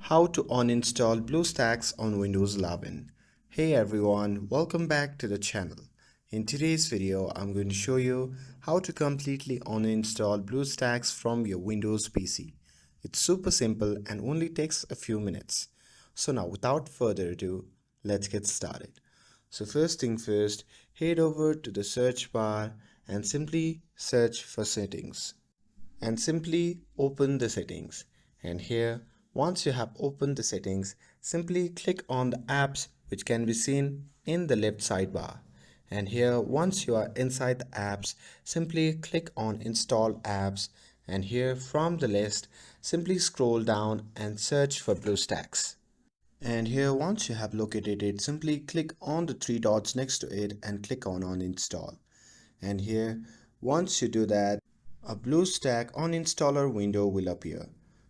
How to uninstall BlueStacks on Windows 11. Hey everyone, welcome back to the channel. In today's video, I'm going to show you how to completely uninstall BlueStacks from your Windows PC. It's super simple and only takes a few minutes. So now without further ado, let's get started. So first thing first, head over to the search bar and simply search for settings. And simply open the settings, and here once you have opened the settings, simply click on the apps which can be seen in the left sidebar, and here once you are inside the apps, simply click on install apps, and here from the list simply scroll down and search for BlueStacks. And here once you have located it, simply click on the three dots next to it and click on uninstall. And here once you do that, a BlueStack uninstaller window will appear.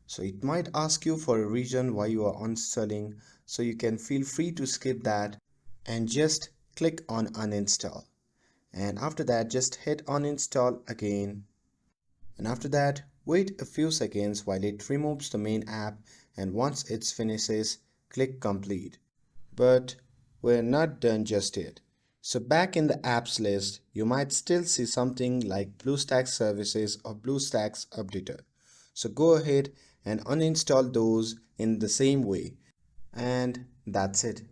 So it might ask you for a reason why you are uninstalling, so you can feel free to skip that and just click on uninstall. And after that, just hit uninstall again. And after that, wait a few seconds while it removes the main app, and once it finishes, click complete. But we're not done just yet. So back in the apps list, you might still see something like BlueStacks Services or BlueStacks Updater. So go ahead and uninstall those in the same way. And that's it.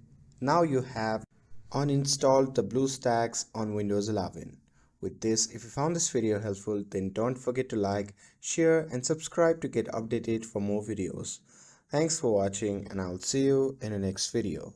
Now you have uninstalled the BlueStacks on Windows 11. With this, if you found this video helpful, then don't forget to like, share and subscribe to get updated for more videos. Thanks for watching, and I'll see you in the next video.